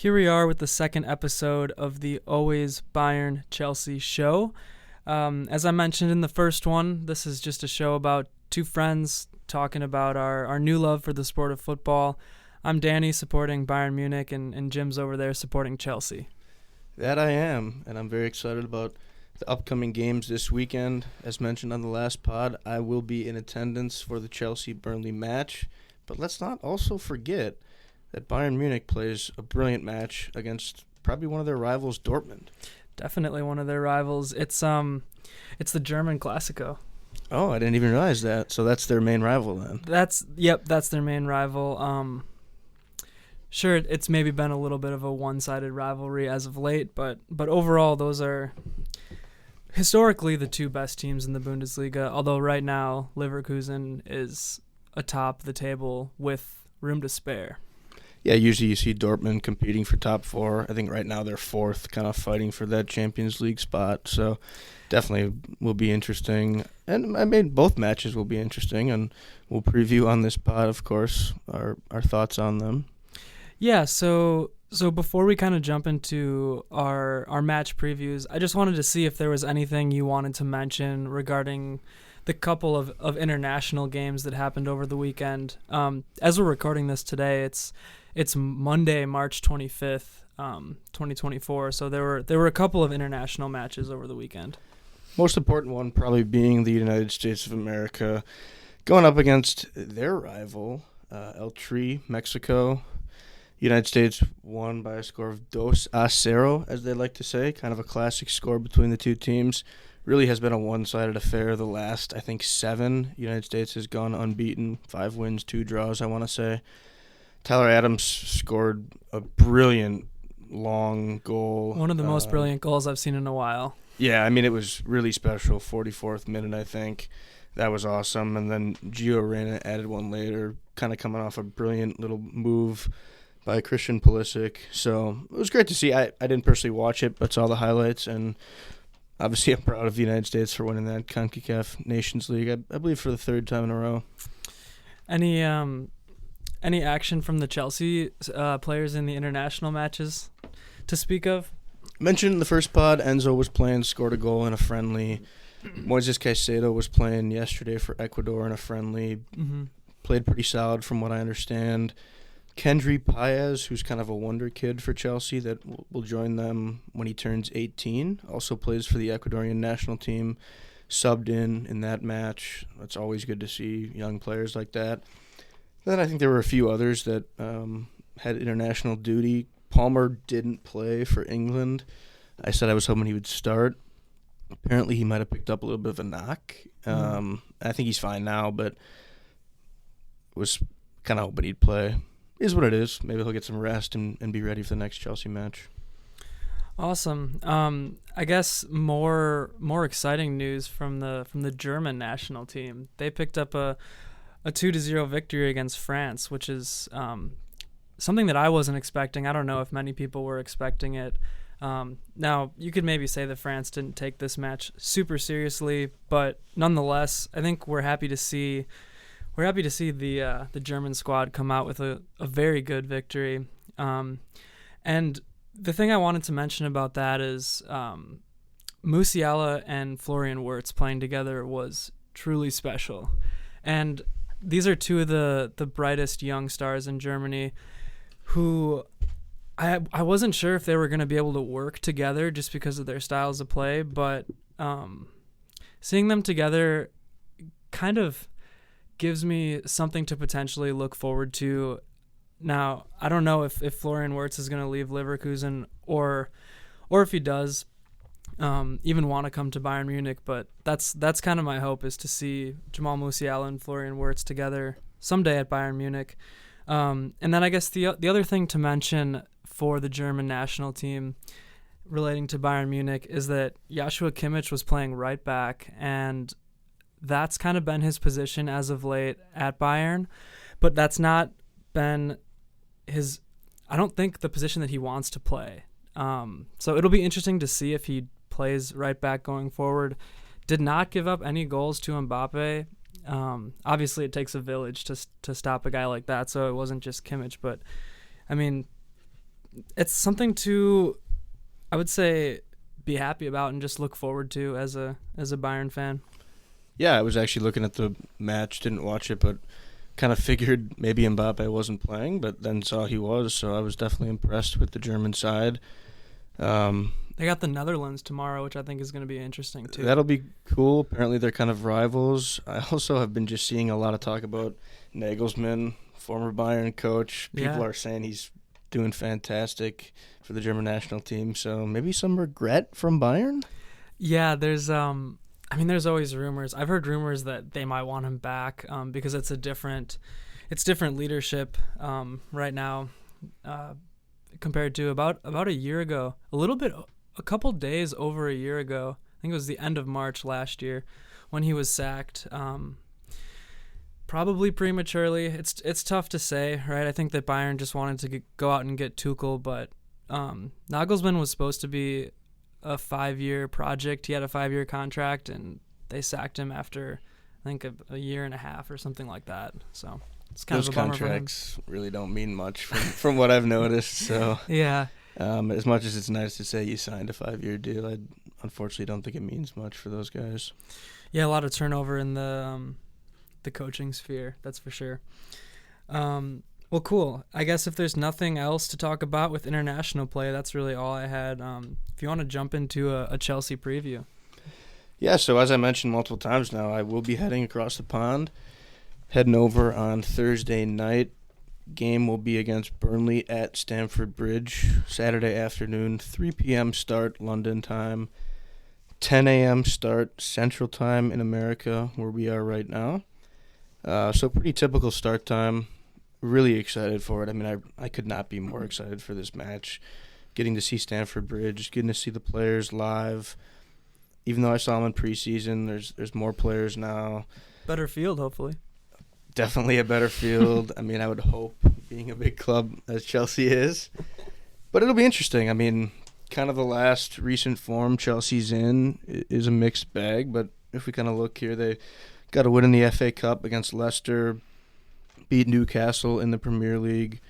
Here we are with the second episode of the Always Bayern Chelsea show. As I mentioned in the first one, this is just a show about two friends talking about our new love for the sport of football. I'm Danny, supporting Bayern Munich, and Jim's over there supporting Chelsea. That I am, and I'm very excited about the upcoming games this weekend. As mentioned on the last pod, I will be in attendance for the Chelsea-Burnley match. But let's not also forget that Bayern Munich plays a brilliant match against probably one of their rivals, Dortmund. Definitely one of their rivals. It's the German Classico. Oh, I didn't even realize that. So that's their main rival then. That's their main rival. Sure, it's maybe been a little bit of a one-sided rivalry as of late, but overall, those are historically the two best teams in the Bundesliga, although right now Leverkusen is atop the table with room to spare. Yeah, usually you see Dortmund competing for top four. I think right now they're fourth, kind of fighting for that Champions League spot. So definitely will be interesting. And I mean, both matches will be interesting, and we'll preview on this pod, of course, our thoughts on them. Yeah, so before we kind of jump into our match previews, I just wanted to see if there was anything you wanted to mention regarding the couple of international games that happened over the weekend. As we're recording this today, it's Monday, March 25th, 2024. So there were a couple of international matches over the weekend. Most important one probably being the United States of America going up against their rival, El Tri, Mexico. United States won by a score of 2-0, as they like to say, kind of a classic score between the two teams. Really has been a one-sided affair the last, I think, 7. United States has gone unbeaten, 5 wins, 2 draws, I want to say. Tyler Adams scored a brilliant long goal. One of the most brilliant goals I've seen in a while. Yeah, I mean, it was really special, 44th minute, I think. That was awesome. And then Gio Reyna added one later, kind of coming off a brilliant little move by Christian Pulisic. So it was great to see. I didn't personally watch it, but saw the highlights, and obviously I'm proud of the United States for winning that CONCACAF Nations League, I believe for the 3rd time in a row. Any action from the Chelsea players in the international matches to speak of? Mentioned in the first pod, Enzo was playing, scored a goal in a friendly. Moises Caicedo was playing yesterday for Ecuador in a friendly. Mm-hmm. Played pretty solid from what I understand. Kendry Paez, who's kind of a wonder kid for Chelsea that will join them when he turns 18, also plays for the Ecuadorian national team, subbed in that match. It's always good to see young players like that. Then I think there were a few others that had international duty. Palmer didn't play for England. I said I was hoping he would start. Apparently he might have picked up a little bit of a knock. I think he's fine now, but was kind of hoping he'd play. Is what it is. Maybe he'll get some rest and be ready for the next Chelsea match. Awesome. I guess more exciting news from the German national team. They picked up a 2-0 victory against France, which is something that I wasn't expecting. I don't know if many people were expecting it. Now, you could maybe say that France didn't take this match super seriously, but nonetheless, I think we're happy to see the German squad come out with a very good victory. And the thing I wanted to mention about that is Musiala and Florian Wirtz playing together was truly special. And these are two of the brightest young stars in Germany who I wasn't sure if they were going to be able to work together just because of their styles of play, but seeing them together kind of gives me something to potentially look forward to. Now, I don't know if Florian Wirtz is going to leave Leverkusen or if he does even want to come to Bayern Munich, but that's kind of my hope, is to see Jamal Musiala and Florian Wirtz together someday at Bayern Munich. And then I guess the other thing to mention for the German national team relating to Bayern Munich is that Joshua Kimmich was playing right back, and that's kind of been his position as of late at Bayern, but that's not been I don't think the position that he wants to play. So it'll be interesting to see if he plays right back going forward. Did not give up any goals to Mbappe. Obviously, it takes a village to stop a guy like that, so it wasn't just Kimmich. But, I mean, it's something to, I would say, be happy about and just look forward to as a Bayern fan. Yeah, I was actually looking at the match, didn't watch it, but kind of figured maybe Mbappe wasn't playing, but then saw he was, so I was definitely impressed with the German side. They got the Netherlands tomorrow, which I think is going to be interesting too. That'll be cool. Apparently they're kind of rivals. I also have been just seeing a lot of talk about Nagelsmann, former Bayern coach. People are saying he's doing fantastic for the German national team, so maybe some regret from Bayern? Yeah, there's there's always rumors. I've heard rumors that they might want him back because it's different leadership right now compared to about a year ago. A couple days over a year ago. I think it was the end of March last year when he was sacked. Probably prematurely. It's tough to say, right? I think that Bayern just wanted to go out and get Tuchel, but Nagelsmann was supposed to be a 5-year project. He had a 5-year contract, and they sacked him after, I think, a year and a half or something like that. So it's kind of a bummer for him. Those contracts really don't mean much from what I've noticed. So yeah. As much as it's nice to say you signed a 5-year deal, I unfortunately don't think it means much for those guys. Yeah, a lot of turnover in the coaching sphere, that's for sure. Well, cool. I guess if there's nothing else to talk about with international play, that's really all I had. If you want to jump into a Chelsea preview. Yeah, so as I mentioned multiple times now, I will be heading across the pond, heading over on Thursday night. Game will be against Burnley at Stamford Bridge, Saturday afternoon, 3 p.m. start London time, 10 a.m. start Central Time in America, where we are right now. So pretty typical start time. Really excited for it. I mean, I could not be more excited for this match. Getting to see Stamford Bridge, getting to see the players live. Even though I saw them in preseason, there's more players now. Better field, hopefully. Definitely a better field. I mean, I would hope, being a big club as Chelsea is. But it'll be interesting. I mean, kind of the last recent form Chelsea's in is a mixed bag. But if we kind of look here, they got a win in the FA Cup against Leicester, beat Newcastle in the Premier League,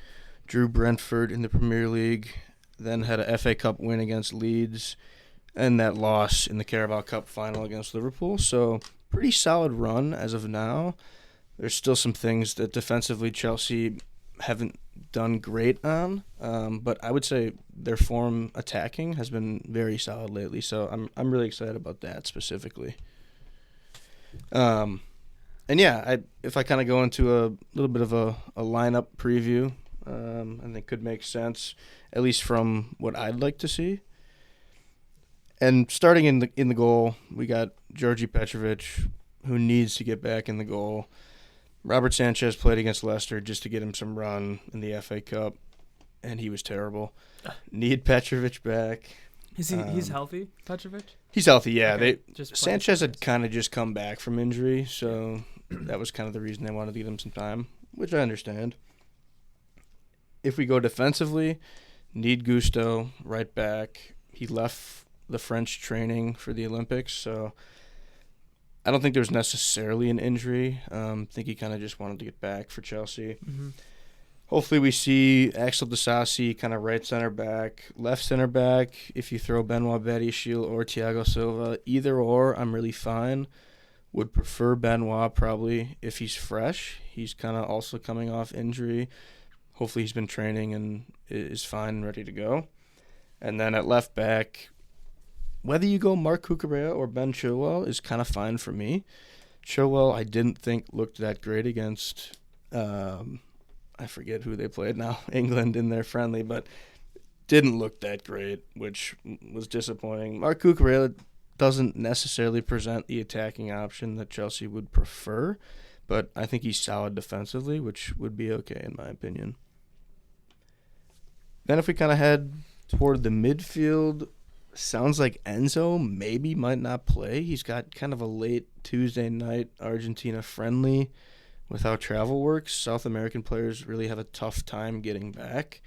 drew Brentford in the Premier League, then had a FA Cup win against Leeds, and that loss in the Carabao Cup final against Liverpool. So pretty solid run as of now. There's still some things that defensively Chelsea haven't done great on, but I would say their form attacking has been very solid lately. So I'm really excited about that specifically. And yeah, if I kind of go into a little bit of a lineup preview, I think could make sense, at least from what I'd like to see. And starting in the goal, we got Georgi Petrovic, who needs to get back in the goal. Robert Sanchez played against Leicester just to get him some run in the FA Cup, and he was terrible. Need Petrovic back. He's healthy, Petrovic? He's healthy, yeah. Okay, Sanchez had kind of just come back from injury, so that was kind of the reason they wanted to give him some time, which I understand. If we go defensively, need Gusto right back. He left the French training for the Olympics, so I don't think there was necessarily an injury. I think he kind of just wanted to get back for Chelsea. Mm-hmm. Hopefully we see Axel Disasi kind of right center back, left center back. If you throw Benoit Badiashile or Thiago Silva, either or, I'm really fine. Would prefer Benoit probably if he's fresh. He's kind of also coming off injury. Hopefully he's been training and is fine and ready to go. And then at left back, whether you go Mark Cucurella or Ben Chilwell is kind of fine for me. Chilwell, I didn't think looked that great against, I forget who they played now, England in their friendly, but didn't look that great, which was disappointing. Mark Cucurella doesn't necessarily present the attacking option that Chelsea would prefer, but I think he's solid defensively, which would be okay in my opinion. Then if we kind of head toward the midfield, sounds like Enzo maybe might not play. He's got kind of a late Tuesday night Argentina friendly with how travel works. South American players really have a tough time getting back.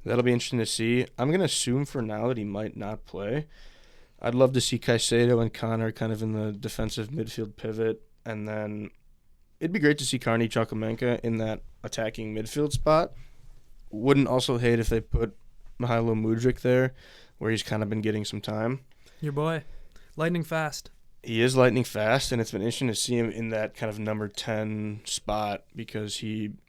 That'll be interesting to see. I'm going to assume for now that he might not play. I'd love to see Caicedo and Connor kind of in the defensive midfield pivot. And then it'd be great to see Carney Chukwuemeka in that attacking midfield spot. Wouldn't also hate if they put Mihailo Mudryk there, where he's kind of been getting some time. Your boy. Lightning fast. He is lightning fast, and it's been interesting to see him in that kind of number 10 spot because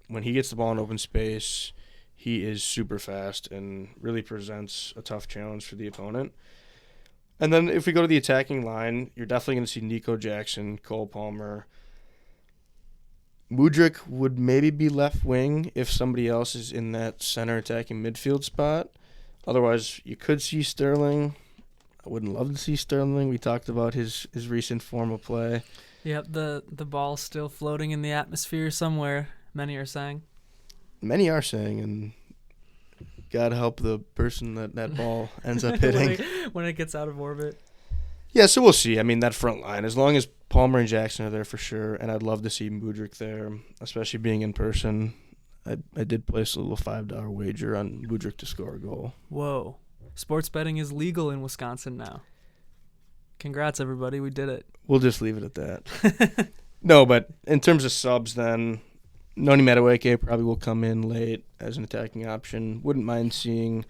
when he gets the ball in open space, he is super fast and really presents a tough challenge for the opponent. And then if we go to the attacking line, you're definitely going to see Nico Jackson, Cole Palmer. Mudryk would maybe be left wing if somebody else is in that center attacking midfield spot. Otherwise, you could see Sterling. I wouldn't love to see Sterling. We talked about his recent form of play. Yep, the ball's still floating in the atmosphere somewhere, many are saying. Many are saying, and God help the person that ball ends up hitting. when it gets out of orbit. Yeah, so we'll see. I mean, that front line, as long as Palmer and Jackson are there for sure, and I'd love to see Mudryk there, especially being in person. I did place a little $5 wager on Mudryk to score a goal. Whoa. Sports betting is legal in Wisconsin now. Congrats, everybody. We did it. We'll just leave it at that. No, but in terms of subs then, Noni Madueke probably will come in late as an attacking option. Wouldn't mind seeing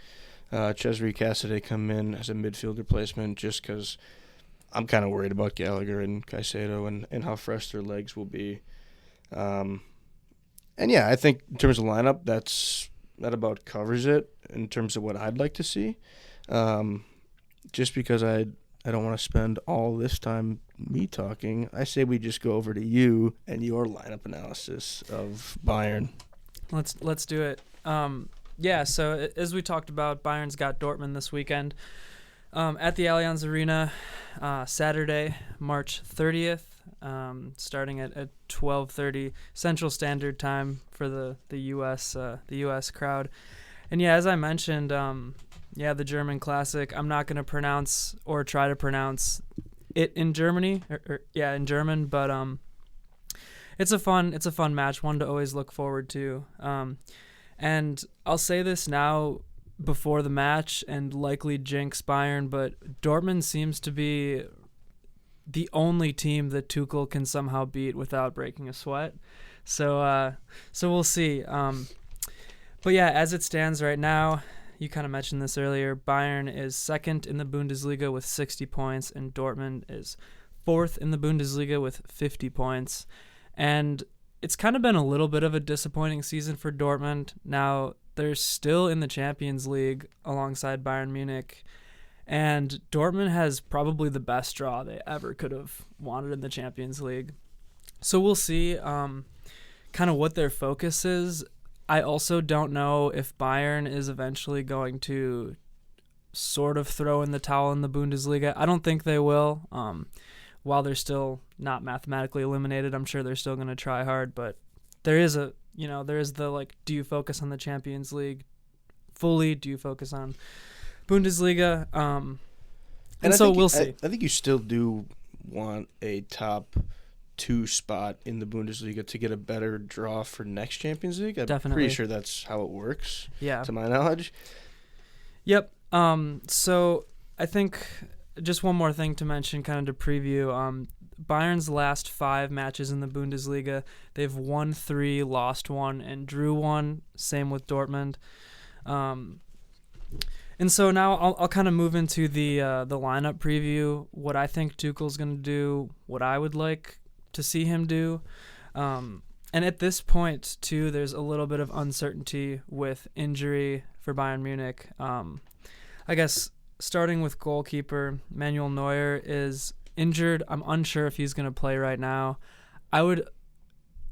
Cesare Cassidy come in as a midfield replacement just because I'm kind of worried about Gallagher and Caicedo and how fresh their legs will be. And yeah, I think in terms of lineup, that about covers it in terms of what I'd like to see. Just because I don't want to spend all this time me talking, I say we just go over to you and your lineup analysis of Bayern. Let's do it. Yeah, so as we talked about, Bayern's got Dortmund this weekend at the Allianz Arena Saturday, March 30th, starting at 12:30 Central Standard Time for the U.S. crowd. And yeah, as I mentioned, the German Classic. I'm not going to pronounce or try to pronounce it in Germany, in German, but it's a fun match, one to always look forward to. And I'll say this now before the match and likely jinx Bayern, but Dortmund seems to be the only team that Tuchel can somehow beat without breaking a sweat. So we'll see. But yeah, as it stands right now, you kind of mentioned this earlier, Bayern is second in the Bundesliga with 60 points, and Dortmund is fourth in the Bundesliga with 50 points. And it's kind of been a little bit of a disappointing season for Dortmund. Now, they're still in the Champions League alongside Bayern Munich, and Dortmund has probably the best draw they ever could have wanted in the Champions League. So we'll see kind of what their focus is. I also don't know if Bayern is eventually going to sort of throw in the towel in the Bundesliga. I don't think they will. While they're still not mathematically eliminated, I'm sure they're still going to try hard. But there is the do you focus on the Champions League fully? Do you focus on Bundesliga? And so we'll see. I think you still do want a top 2 spot in the Bundesliga to get a better draw for next Champions League. I'm Definitely. Pretty sure that's how it works. Yeah. To my knowledge. Yep. So I think just one more thing to mention, kind of to preview. Bayern's last 5 matches in the Bundesliga, they've won 3, lost 1, and drew 1. Same with Dortmund. And so now I'll kind of move into the lineup preview. What I think Tuchel's going to do, what I would like to see him do. And at this point, too, there's a little bit of uncertainty with injury for Bayern Munich. I guess starting with goalkeeper, Manuel Neuer is injured. I'm unsure if he's going to play right now. I would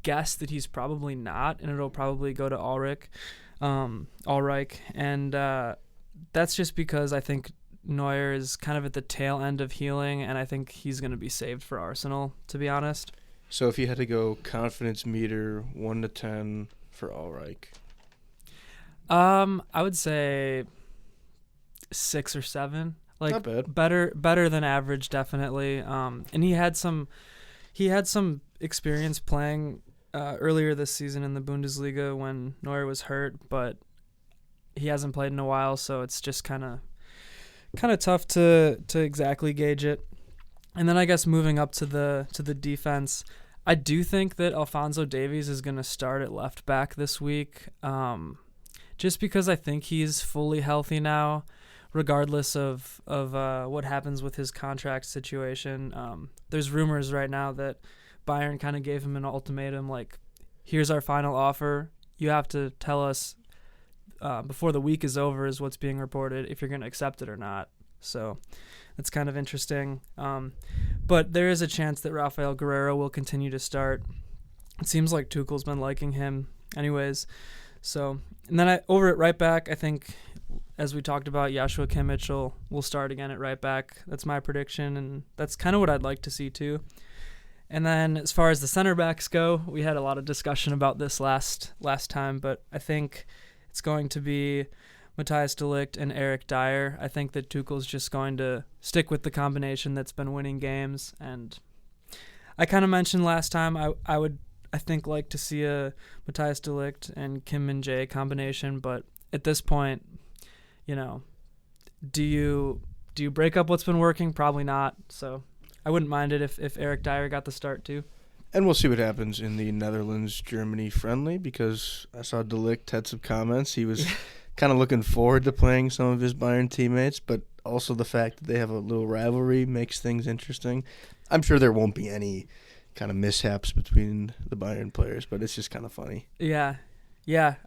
guess that he's probably not, and it'll probably go to Ulreich. And that's just because I think Neuer is kind of at the tail end of healing, and I think he's going to be saved for Arsenal, to be honest. So if you had to go confidence meter 1 to 10 for Ulreich. I would say 6 or 7. Like, not bad. Better than average, definitely. And he had some experience playing earlier this season in the Bundesliga when Neuer was hurt, but he hasn't played in a while, so it's just kind of tough to exactly gauge it. And then I guess moving up to the defense, I do think that Alphonso Davies is going to start at left back this week. just because I think he's fully healthy now, regardless of what happens with his contract situation. There's rumors right now that Bayern kind of gave him an ultimatum, like, here's our final offer. You have to tell us before the week is over, is what's being reported, if you're going to accept it or not. So that's kind of interesting. But there is a chance that Rafael Guerreiro will continue to start. It seems like Tuchel's been liking him anyways. So, and then over at right back, I think, as we talked about, Joshua Kimmich will start again at right back. That's my prediction, and that's kind of what I'd like to see too. And then as far as the center backs go, we had a lot of discussion about this last time, but I think it's going to be Matthias de Ligt and Eric Dyer. I think that Tuchel's just going to stick with the combination that's been winning games. And I kind of mentioned last time I would, I think, like to see a Matthias de Ligt and Kim Min-jae combination, but at this point, do you break up what's been working? Probably not. So I wouldn't mind it if Eric Dyer got the start too. And we'll see what happens in the Netherlands-Germany friendly, because I saw De Ligt had some comments. He was kind of looking forward to playing some of his Bayern teammates, but also the fact that they have a little rivalry makes things interesting. I'm sure there won't be any kind of mishaps between the Bayern players, but it's just kind of funny. Yeah,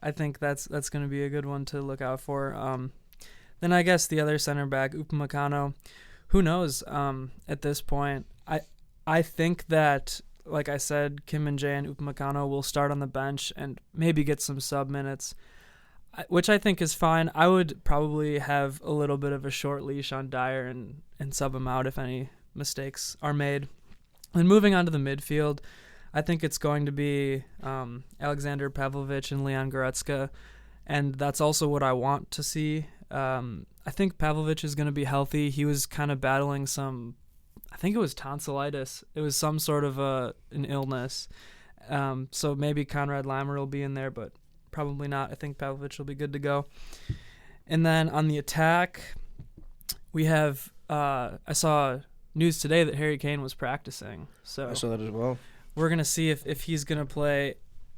I think that's going to be a good one to look out for. Then I guess the other center back, Upamecano, who knows at this point. I think that, like I said, Kim Min-jae and Upamecano will start on the bench and maybe get some sub minutes, which I think is fine. I would probably have a little bit of a short leash on Dyer and sub him out if any mistakes are made. And moving on to the midfield, I think it's going to be Alexander Pavlovic and Leon Goretzka, and that's also what I want to see. I think Pavlovic is going to be healthy. He was kind of battling some, I think it was tonsillitis. It was some sort of an illness. So maybe Konrad Laimer will be in there, but probably not. I think Pavlovic will be good to go. And then on the attack, we have, I saw news today that Harry Kane was practicing. So I saw that as well. We're going to see if he's going to play.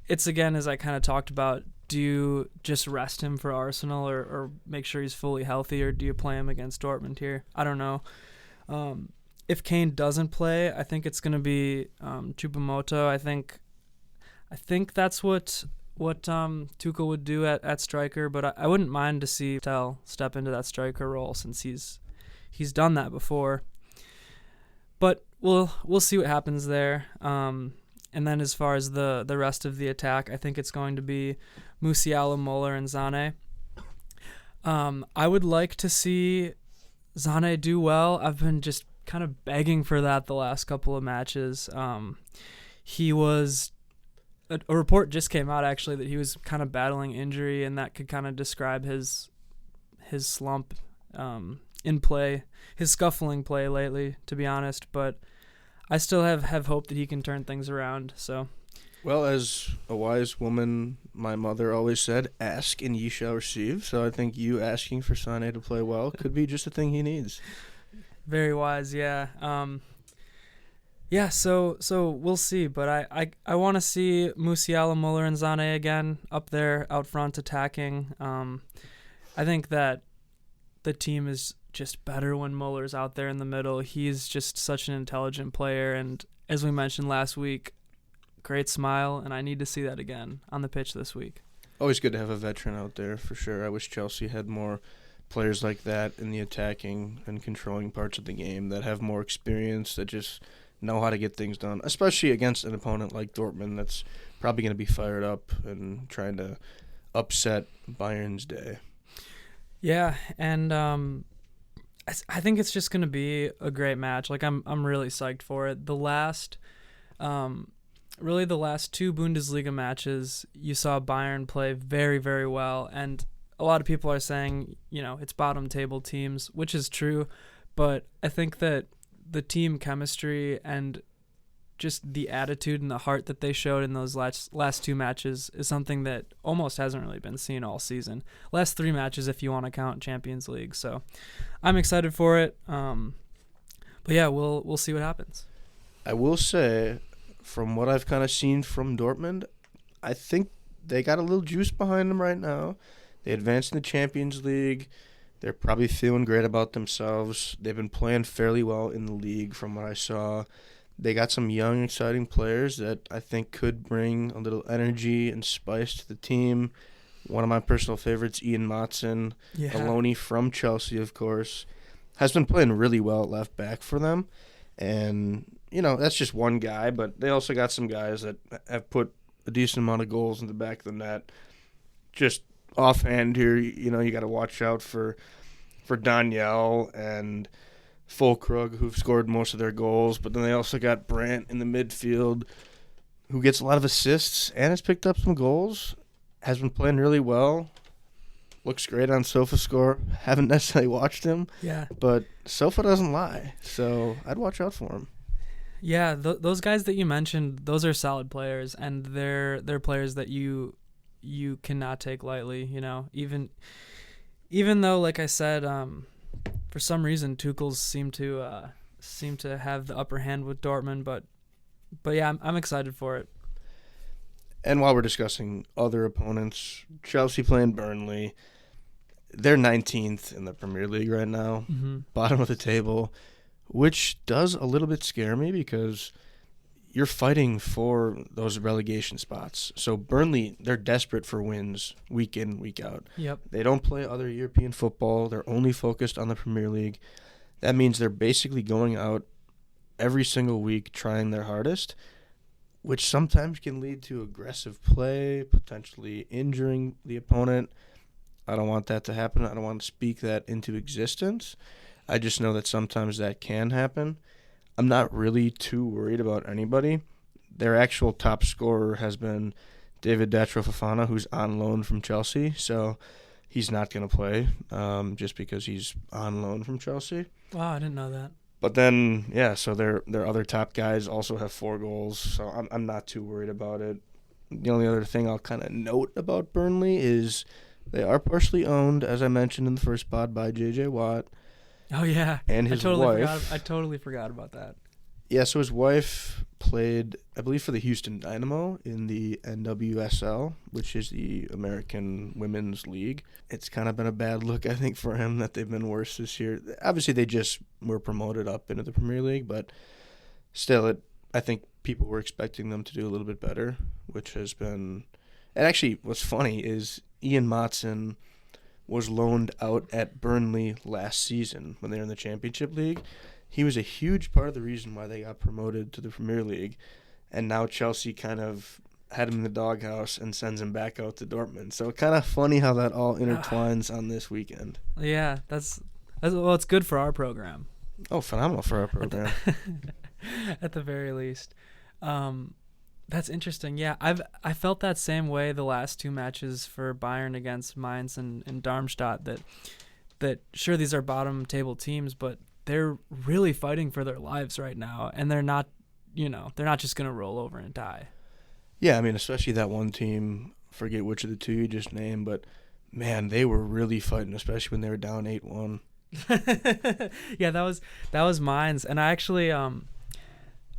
It's, again, as I kind of talked about, do you just rest him for Arsenal or make sure he's fully healthy, or do you play him against Dortmund here? I don't know. If Kane doesn't play, I think it's going to be Choupo-Moting. I think that's what Tuchel would do at striker, but I wouldn't mind to see Tell step into that striker role since he's done that before. But we'll see what happens there. And then as far as the rest of the attack, I think it's going to be Musiala, Muller, and Sané. I would like to see Sané do well. I've been just kind of begging for that the last couple of matches. He was a report just came out actually that he was kind of battling injury, and that could kind of describe his slump in play, his scuffling play lately, to be honest. But I still have hope that he can turn things around. So, well, as a wise woman, my mother always said, "Ask and ye shall receive." So I think you asking for Sané to play well could be just the thing he needs. Very wise, yeah. So we'll see, but I want to see Musiala, Muller, and Sané again up there out front attacking. I think that the team is just better when Muller's out there in the middle. He's just such an intelligent player, and as we mentioned last week, great smile, and I need to see that again on the pitch this week. Always good to have a veteran out there, for sure. I wish Chelsea had more players like that in the attacking and controlling parts of the game that have more experience, that just know how to get things done, especially against an opponent like Dortmund that's probably going to be fired up and trying to upset Bayern's day. Yeah, and I think it's just going to be a great match. Like, I'm really psyched for it. The last two Bundesliga matches, you saw Bayern play very, very well, and a lot of people are saying, it's bottom table teams, which is true, but I think that the team chemistry and just the attitude and the heart that they showed in those last two matches is something that almost hasn't really been seen all season. Last three matches, if you want to count Champions League. So I'm excited for it. But yeah, we'll see what happens. I will say, from what I've kind of seen from Dortmund, I think they got a little juice behind them right now. They advanced in the Champions League. They're probably feeling great about themselves. They've been playing fairly well in the league from what I saw. They got some young, exciting players that I think could bring a little energy and spice to the team. One of my personal favorites, Ian Matson, Yeah. a loanee from Chelsea, of course, has been playing really well at left back for them. And, that's just one guy, but they also got some guys that have put a decent amount of goals in the back of the net. Just offhand here, you got to watch out for Danielle and Fulkrug, who've scored most of their goals. But then they also got Brandt in the midfield, who gets a lot of assists and has picked up some goals. Has been playing really well. Looks great on SofaScore. Haven't necessarily watched him. Yeah. But Sofa doesn't lie, so I'd watch out for him. Yeah, those guys that you mentioned, those are solid players, and they're players that you cannot take lightly. Even though, like I said, for some reason Tuchel's seem to have the upper hand with Dortmund, but yeah, I'm excited for it. And while we're discussing other opponents, Chelsea playing Burnley, they're 19th in the Premier League right now, bottom of the table, which does a little bit scare me because you're fighting for those relegation spots. So Burnley, they're desperate for wins week in, week out. Yep. They don't play other European football. They're only focused on the Premier League. That means they're basically going out every single week trying their hardest, which sometimes can lead to aggressive play, potentially injuring the opponent. I don't want that to happen. I don't want to speak that into existence. I just know that sometimes that can happen. I'm not really too worried about anybody. Their actual top scorer has been David Datro Fofana, who's on loan from Chelsea. So he's not going to play just because he's on loan from Chelsea. Wow, I didn't know that. But then, so their other top guys also have 4 goals, so I'm not too worried about it. The only other thing I'll kind of note about Burnley is they are partially owned, as I mentioned in the first pod, by J.J. Watt. Oh, yeah. And his wife. I totally forgot about that. Yeah, so his wife played, I believe, for the Houston Dynamo in the NWSL, which is the American Women's League. It's kind of been a bad look, I think, for him that they've been worse this year. Obviously, they just were promoted up into the Premier League, but still, I think people were expecting them to do a little bit better, which has been... And actually, what's funny is Ian Matson was loaned out at Burnley last season when they were in the Championship League. He was a huge part of the reason why they got promoted to the Premier League, and now Chelsea kind of had him in the doghouse and sends him back out to Dortmund. So kind of funny how that all intertwines on this weekend. Yeah, that's well, it's good for our program. Oh, phenomenal for our program. At the very least. That's interesting. Yeah, I felt that same way the last 2 matches for Bayern against Mainz and Darmstadt, that sure, these are bottom table teams, but they're really fighting for their lives right now, and they're not just going to roll over and die. Yeah, I mean, especially that one team, forget which of the 2 you just named, but man, they were really fighting, especially when they were down 8-1. Yeah, that was Mainz, and I actually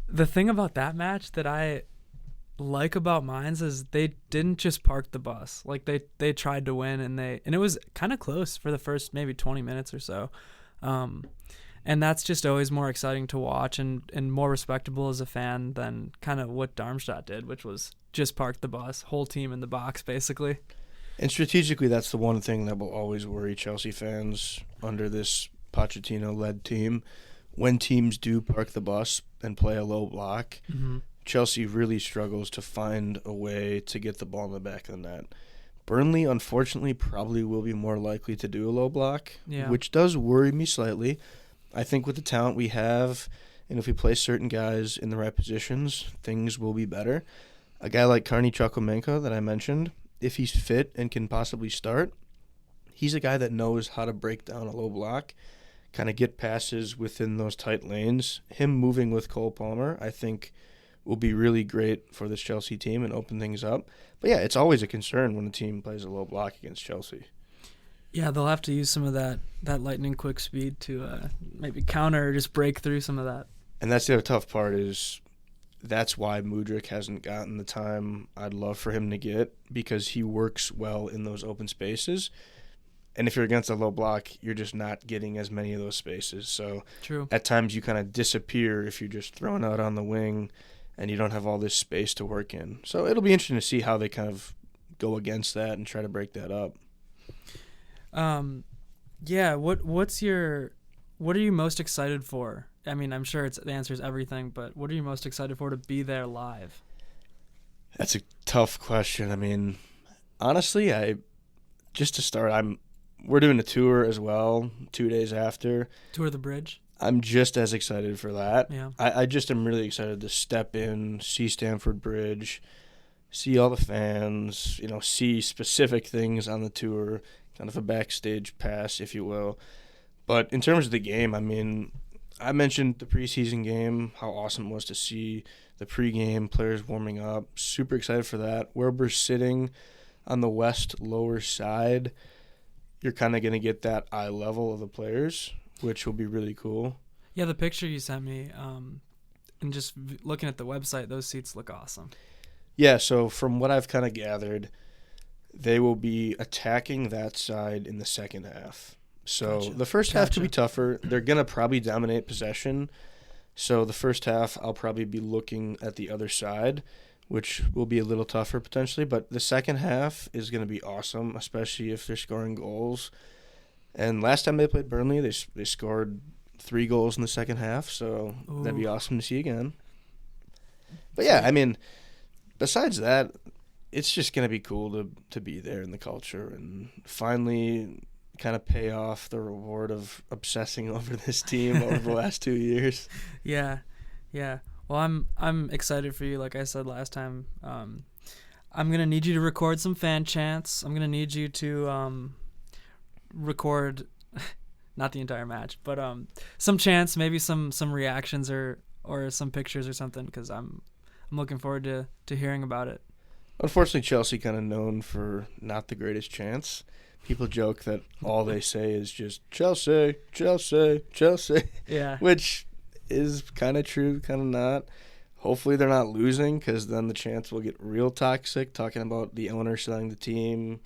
the thing about that match that I like about Mainz is they didn't just park the bus. Like they tried to win, and it was kind of close for the first maybe 20 minutes or so. And that's just always more exciting to watch and more respectable as a fan than kind of what Darmstadt did, which was just park the bus, whole team in the box basically. And strategically, that's the one thing that will always worry Chelsea fans under this Pochettino-led team. When teams do park the bus and play a low block, Chelsea really struggles to find a way to get the ball in the back of the net. Burnley, unfortunately, probably will be more likely to do a low block, which does worry me slightly. I think with the talent we have, and if we place certain guys in the right positions, things will be better. A guy like Karni Chukwuemeka that I mentioned, if he's fit and can possibly start, he's a guy that knows how to break down a low block, kind of get passes within those tight lanes. Him moving with Cole Palmer, I think, will be really great for this Chelsea team and open things up. But yeah, it's always a concern when a team plays a low block against Chelsea. Yeah, they'll have to use some of that lightning quick speed to maybe counter or just break through some of that. And that's the other tough part is that's why Mudryk hasn't gotten the time I'd love for him to get, because he works well in those open spaces. And if you're against a low block, you're just not getting as many of those spaces. So True. at times you kind of disappear if you're just thrown out on the wing and you don't have all this space to work in. So it'll be interesting to see how they kind of go against that and try to break that up. Yeah. What are you most excited for? I mean, I'm sure the answer is everything, but what are you most excited for to be there live? That's a tough question. I mean, honestly, just to start, we're doing a tour as well 2 days after. Tour of the bridge? I'm just as excited for that. Yeah. I just am really excited to step in, see Stamford Bridge, see all the fans, see specific things on the tour, kind of a backstage pass, if you will. But in terms of the game, I mean, I mentioned the preseason game, how awesome it was to see the pregame players warming up. Super excited for that. Where we're sitting on the west lower side, you're kind of going to get that eye level of the players, which will be really cool. Yeah, the picture you sent me, and just looking at the website, those seats look awesome. Yeah, so from what I've kind of gathered, they will be attacking that side in the second half. So Gotcha. The first half could be tougher. They're going to probably dominate possession. So the first half, I'll probably be looking at the other side, which will be a little tougher potentially. But the second half is going to be awesome, especially if they're scoring goals. And last time they played Burnley, they scored 3 goals in the second half. So That'd be awesome to see again. But yeah, I mean, besides that, it's just going to be cool to be there in the culture and finally kind of pay off the reward of obsessing over this team over the last 2 years. Yeah. Well, I'm excited for you. Like I said last time, I'm gonna need you to record some fan chants. I'm gonna need you to record, not the entire match, but some chants, maybe some reactions or some pictures or something, because I'm looking forward to hearing about it. Unfortunately, Chelsea kind of known for not the greatest chants. People joke that all they say is just Chelsea, Chelsea, Chelsea. Yeah. Which is kind of true, kind of not. Hopefully they're not losing, because then the chants will get real toxic, talking about the owner selling the team,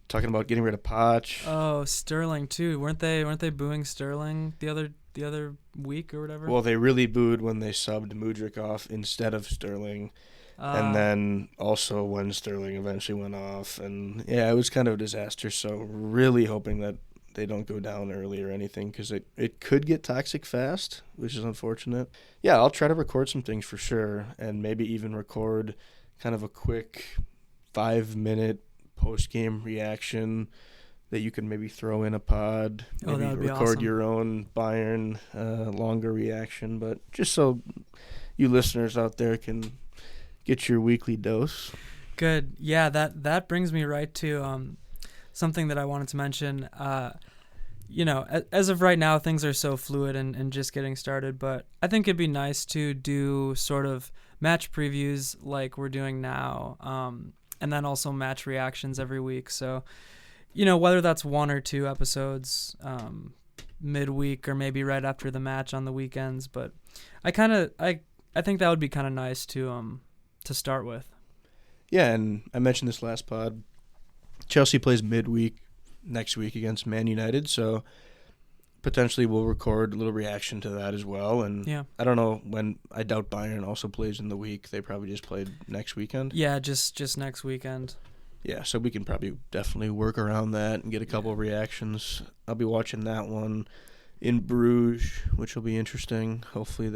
talking about getting rid of Poch. Oh, Sterling too. Weren't they booing Sterling the other week or whatever? Well, they really booed when they subbed Mudryk off instead of Sterling. And then also when Sterling eventually went off. And, yeah, it was kind of a disaster. So really hoping that they don't go down early or anything, because it could get toxic fast, which is unfortunate. Yeah, I'll try to record some things for sure, and maybe even record kind of a quick 5-minute post-game reaction that you can maybe throw in a pod. Maybe that would be record awesome. your own Bayern longer reaction. But just so you listeners out there can get your weekly dose. Good. Yeah, that brings me right to something that I wanted to mention. As of right now, things are so fluid and just getting started, but I think it'd be nice to do sort of match previews like we're doing now, and then also match reactions every week. So, whether that's 1 or 2 episodes midweek or maybe right after the match on the weekends, but I think that would be kind of nice to start with. Yeah, and I mentioned this last pod. Chelsea plays midweek next week against Man United, so potentially we'll record a little reaction to that as well. And yeah. I don't know when. I doubt Bayern also plays in the week. They probably just played next weekend. Yeah, just next weekend. Yeah, so we can probably definitely work around that and get a couple of reactions. I'll be watching that one in Bruges, which will be interesting. Hopefully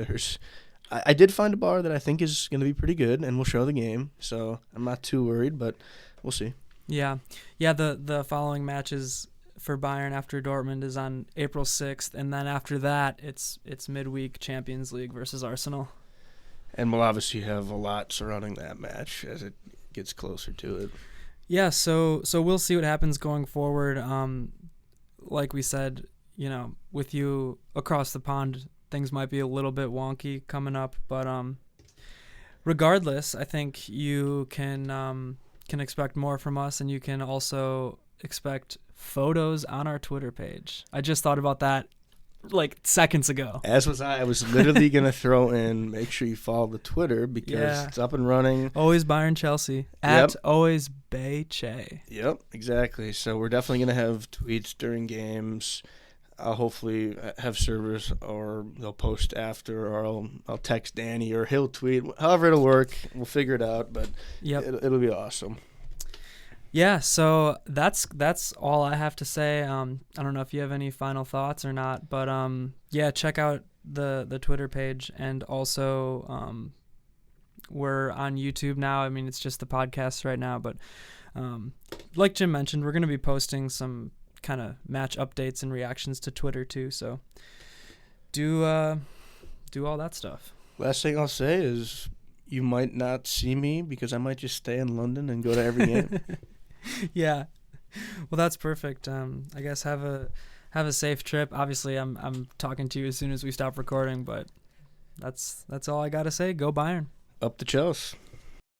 I did find a bar that I think is going to be pretty good, and we'll show the game, so I'm not too worried, but we'll see. Yeah. The following matches for Bayern after Dortmund is on April 6th, and then after that, it's midweek Champions League versus Arsenal. And we'll obviously have a lot surrounding that match as it gets closer to it. Yeah, so we'll see what happens going forward. Like we said, with you across the pond, things might be a little bit wonky coming up, but regardless, I think you can expect more from us, and you can also expect photos on our Twitter page. I just thought about that like seconds ago. As was I. I was literally going to throw in, make sure you follow the Twitter because it's up and running. Always Bayern Chelsea. At always Bay Che. Yep, exactly. So we're definitely going to have tweets during games. I'll hopefully have servers, or they'll post after, or I'll text Danny, or he'll tweet. However it'll work, we'll figure it out, but it'll be awesome. Yeah, so that's all I have to say. I don't know if you have any final thoughts or not, but check out the Twitter page, and also we're on YouTube now. I mean, it's just the podcast right now, but like Jim mentioned, we're going to be posting some kind of match updates and reactions to Twitter too. So do all that stuff. Last thing I'll say is you might not see me because I might just stay in London and go to every game. Yeah. Well, that's perfect. I guess have a safe trip. Obviously, I'm talking to you as soon as we stop recording, but that's all I got to say. Go Bayern. Up the Chelsea.